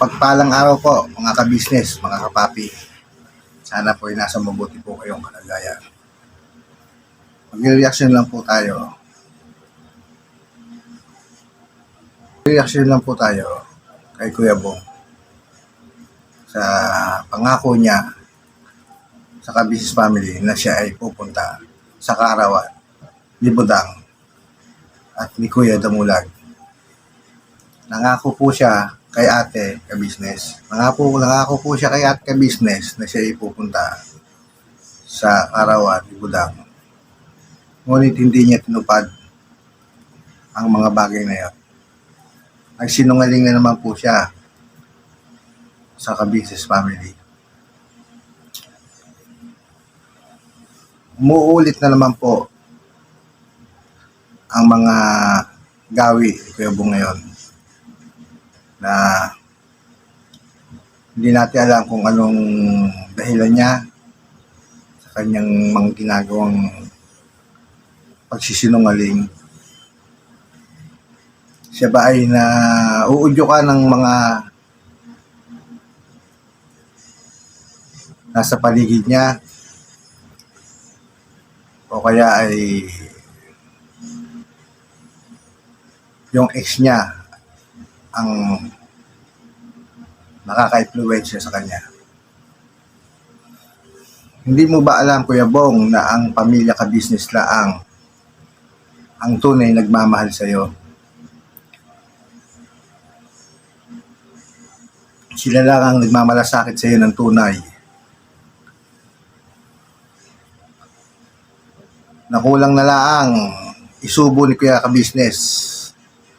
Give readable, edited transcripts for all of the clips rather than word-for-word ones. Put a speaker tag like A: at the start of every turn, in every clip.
A: Mapagpalang araw po mga ka-business, mga kapapi. Sana po ay nasa mabuti po kayong kalagayan. Mag-reaction lang po tayo. Reaction lang po tayo kay Kuya Bong sa pangako niya sa ka-business family na siya ay pupunta sa Kaarawan ni Budang at ni Kuya Damulag. Nangako po siya kay ate ka-business. Nangako po siya kay ate ka-business na siya ay pupunta sa Kaarawan ni Budang. Ngunit hindi niya tinupad ang mga bagay na yun. Ay sinungaling na naman po siya sa ka-business family. Umuulit na naman po ang mga gawi ni Kuya Bong ngayon na hindi natin alam kung anong dahilan niya sa kanyang mga ginagawang pagsisinungaling. Siya ba ay nauudyo ka ng mga nasa paligid niya o kaya ay yung ex niya ang nakaka-influensya sa kanya. Hindi mo ba alam, Kuya Bong, na ang pamilya ka-business laang ang tunay nagmamahal sa iyo? Sila lang ang nagmamalasakit sa iyo ng tunay. Nakulang na lang isubo ni Kuya ka-business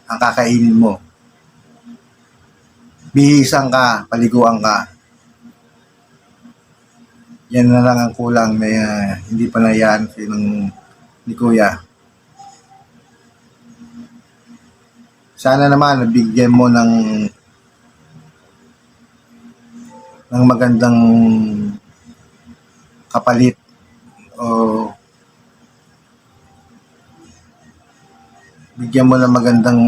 A: ang kakainin mo. Bihisan ka, paliguan ka. Yan na lang ang kulang na hindi pa na yan ni Kuya. Sana naman nabigyan mo ng magandang kapalit o bigyan mo ng magandang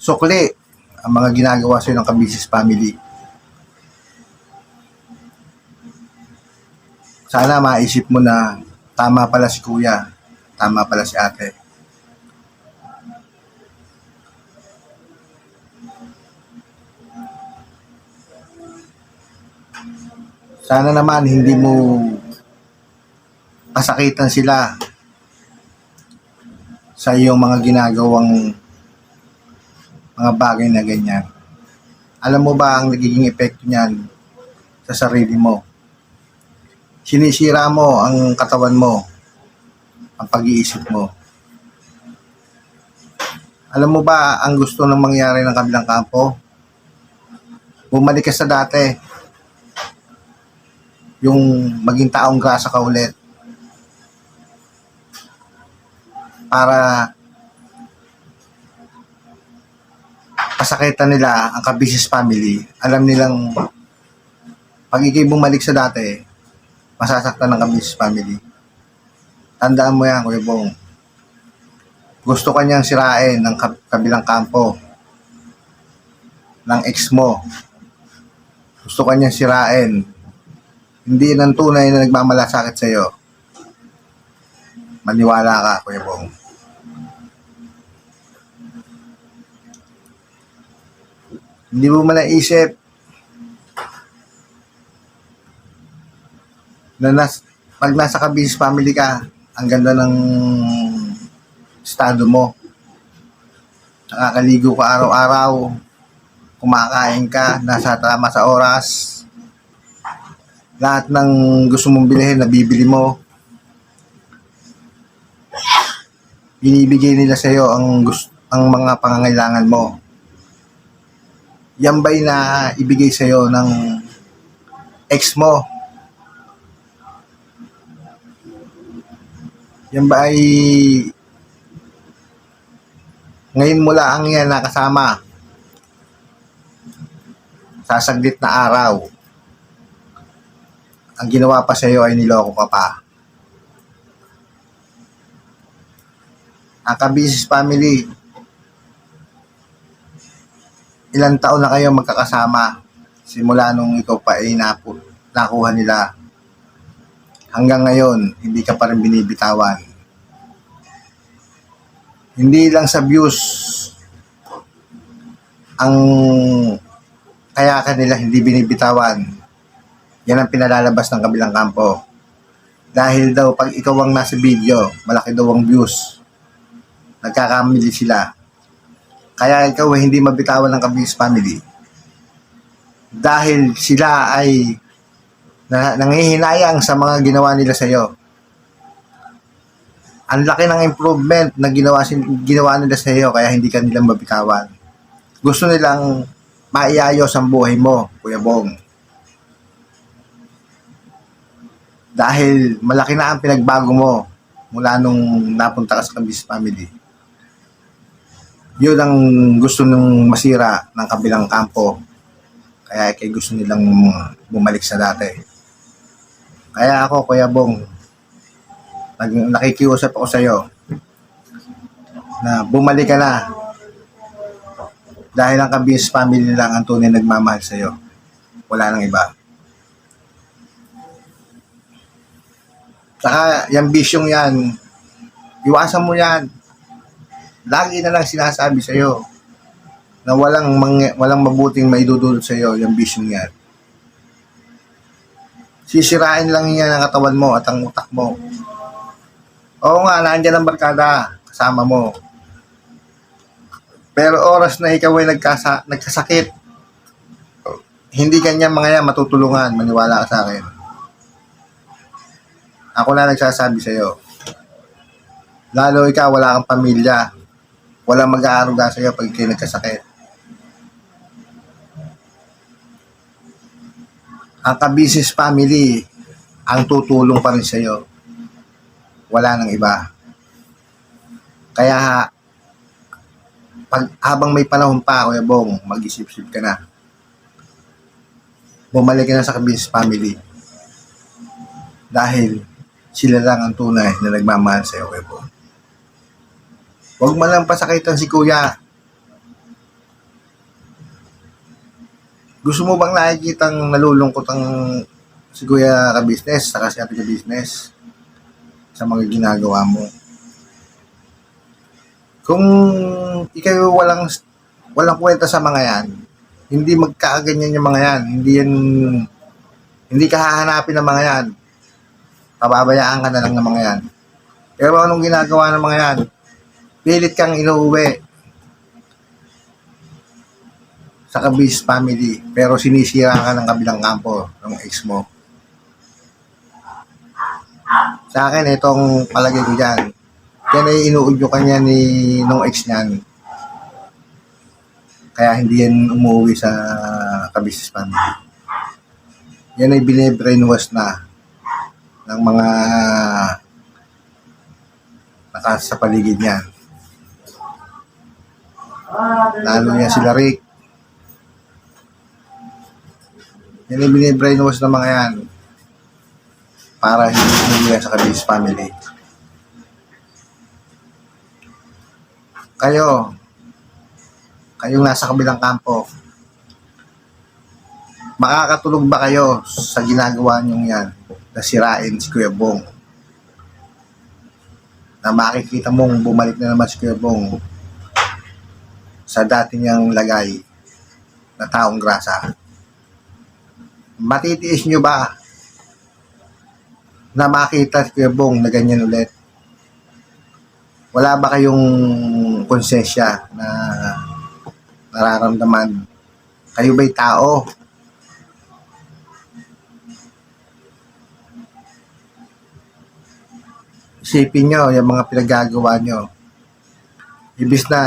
A: sukli ang mga ginagawa sa'yo ng ka-business family. Sana maisip mo na tama pala si Kuya, tama pala si ate. Sana naman hindi mo kasakitan sila sa iyong mga ginagawang mga bagay na ganyan. Alam mo ba ang nagiging epekto niyan sa sarili mo? Sinisira mo ang katawan mo, ang pag-iisip mo. Alam mo ba ang gusto ng mangyari ng kabilang kampo? Bumalik ka sa dati. Yung maging taong grasa ka ulit. Para kasakitan nila ang ka-business family. Alam nilang pag ikay bumalik sa dati, masasaktan ng ka-business family. Tandaan mo yan, Kuya Bong. Gusto ka niyang sirain ng kabilang kampo ng ex mo. Gusto ka niyang sirain. Hindi ng tunay na nagmamalasakit sa iyo. Maniwala ka, Kuya Bong. Hindi mo man naisip na pag nasa ka-business family ka, ang ganda ng estado mo. Nakakaligo ka araw-araw, kumakain ka, nasa tama sa oras. Lahat ng gusto mong bilhin, nabibili mo. Binibigay nila sa iyo ang mga pangangailangan mo. Yan ba'y na ibigay sa iyo ng ex mo? Yan ba ay ngayon mo lang yan nakasama sa saglit na araw? Ang ginawa pa sa iyo ay niloko ka pa. Ang Kabisis family, ilang taon na kayo magkakasama simula nung ikaw pa ay nakuha nila. Hanggang ngayon, hindi ka pa rin binibitawan. Hindi lang sa views ang kaya kanila hindi binibitawan. Yan ang pinalalabas ng kabilang kampo. Dahil daw pag ikaw ang nasa video, malaki daw ang views. Nagkakamali sila. Kaya ikaw ay hindi mabitawan ng Kabisis family. Dahil sila ay nangihinayang sa mga ginawa nila sa iyo. Ang laki ng improvement na ginawa nila sa iyo kaya hindi ka nilang mabitawan. Gusto nilang maiayos ang buhay mo, Kuya Bong. Dahil malaki na ang pinagbago mo mula nung napunta ka sa Kabisis family. Yun ang gusto nung masira ng kabilang kampo. Kaya kay gusto nilang bumalik sa dati. Kaya ako, Kuya Bong, nakikiusap ako sa iyo na bumalik ka na. Dahil ang Kabisis family lang ang tunay nagmamahal sa iyo. Wala nang iba. Saka, yung bisyong yan, iwasan mo yan. Lagi na lang sinasabi sa iyo na walang mabuting maidudulot sa iyo yung vision niyan. Sisirain lang niya ang katawan mo at ang utak mo. Oo nga, nandiyan ang barkada kasama mo. Pero oras na ikaw ay nagkasakit, hindi kanya mga yan matutulungan, maniwala ka sa akin. Ako na nagsasabi sa iyo. Lalo ikaw, wala kang pamilya. Walang mag-aaruga sa iyo pag kayo nagkasakit. Ang Kabisis family ang tutulong pa rin sa iyo. Wala nang iba. Kaya habang may panahon pa, Kuya Bong, mag-isip-isip ka na. Bumalik ka na sa Kabisis family. Dahil sila lang ang tunay na nagmamahal sa iyo, Kuya Bong. Huwag mo lang pasakitan si Kuya. Gusto mo bang nakikita nalulungkot ang si Kuya Kabisnes saka si Ate Kabisnes sa mga ginagawa mo? Kung ikaw walang kwenta sa mga yan, hindi magkakaganyan yung mga yan. Hindi ka hahanapin ng mga yan. Pababayaan ka na lang ng mga yan. Pero anong ginagawa ng mga yan? Pilit kang inuuwi sa Kabisis family, pero sinisira ka ng kabilang kampo ng ex mo. Sa akin, itong palagay ko dyan, yan ay inuudyo ka niya nung ex niyan. Kaya hindi yan umuwi sa Kabisis family. Yan ay bine-brainwash na ng mga sa paligid niyan. Lalo niya sila Rick. Yan yung bine-brainwash ng mga yan para hindi nila sa Kabisis family. Kayong nasa kabilang kampo, makakatulog ba kayo sa ginagawa niyong yan na sirain si Kuya Bong? Na makikita mong bumalik na naman si Kuya Bong sa dati niyang lagay na taong grasa. Matitiis nyo ba na makita si Kuya Bong na ganyan ulit? Wala ba kayong konsensya na nararamdaman? Kayo ba'y tao? Isipin nyo yung mga pinagagawa nyo. Ibis na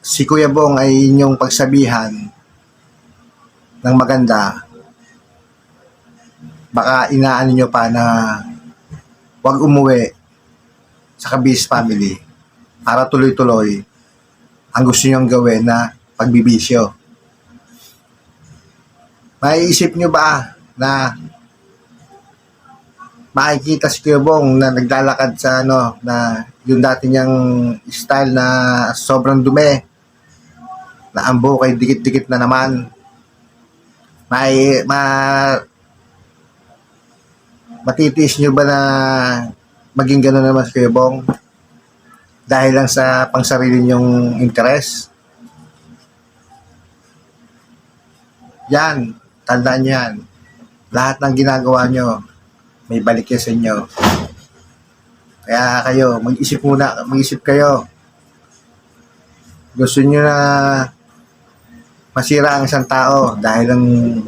A: si Kuya Bong ay inyong pagsabihan ng maganda, baka inaano nyo pa na wag umuwi sa Kabisis family para tuloy-tuloy ang gusto nyong gawin na pagbibisyo. Maiisip nyo ba na makikita si Kuya Bong na naglalakad sa na yung dati niyang style na sobrang dumi, na ang buhok ay dikit-dikit na naman. Matitiis nyo ba na maging gano'n naman si Kuya Bong? Dahil lang sa pangsarili nyong interes? Yan, tandaan nyo yan. Lahat ng ginagawa nyo, may balik yan sa inyo. Kaya kayo, mag-isip kayo. Gusto nyo na masira ang isang tao dahil lang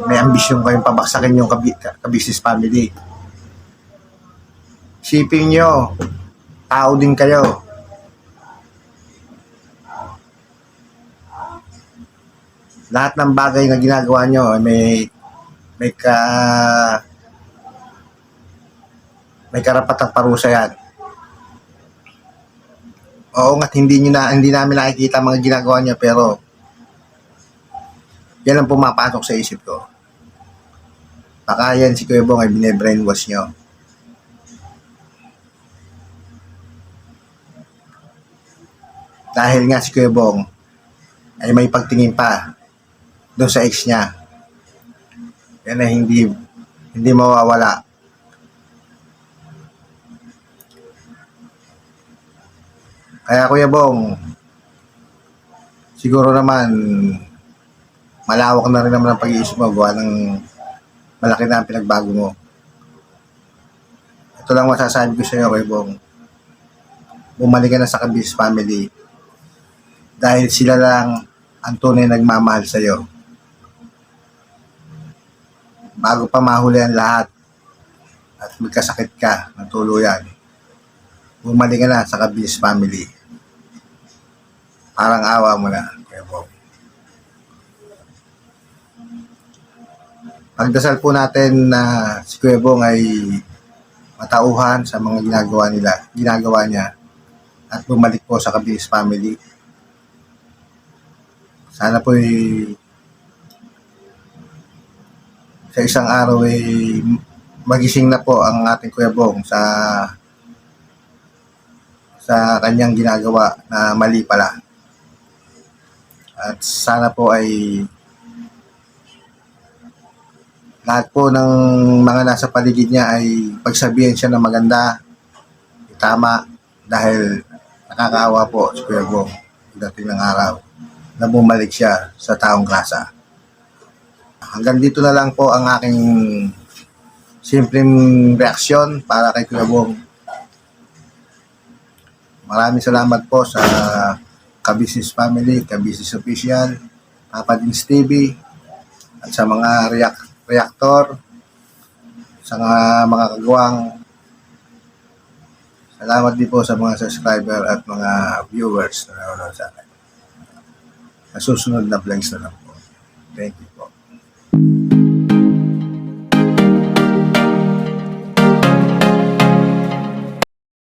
A: may ambisyon kayong pabaksakin yung ka-business family. Isipin nyo, tao din kayo. Lahat ng bagay na ginagawa nyo may karapatang parusa yan. Oo nga't hindi namin nakikita mga ginagawa niya, pero yan ang pumapasok sa isip ko. Baka yan si Kuya Bong ay bine-brainwash nyo. Dahil nga si Kuya Bong ay may pagtingin pa doon sa ex niya. Yan ay hindi mawawala. Kaya Kuya Bong, siguro naman malawak na rin naman ang pag-iisip mo, gawa ng malaki na ang pinagbago mo. Ito lang masasabi ko sa iyo, Kuya Bong. Bumalik ka na sa ka-business family dahil sila lang ang tunay nagmamahal sa iyo. Bago pa mahuli ang lahat at magkasakit ka ng tuluyan, bumalik ka na sa ka-business family. Parang awa mo na, Kuya Bong. Pagdasal po natin na si Kuya Bong ay matauhan sa mga ginagawa niya at bumalik po sa ka-business family. Sana po sa isang araw ay magising na po ang ating Kuya Bong sa kanyang ginagawa na mali pala. At sana po ay lahat po ng mga nasa paligid niya ay pagsabihan siya ng maganda, tama, dahil nakakaawa po si Kuya Bong dating ng araw na bumalik siya sa taong grasa. Hanggang dito na lang po ang aking simpleng reaksyon para kay Kuya Bong. Maraming salamat po sa ka-business family, ka-business official, Papa Dins TV, at sa mga reactor, sa mga kagawang. Salamat din po sa mga subscriber at mga viewers na nanonood sa akin. Sa susunod na vlogs na lang po. Thank you po.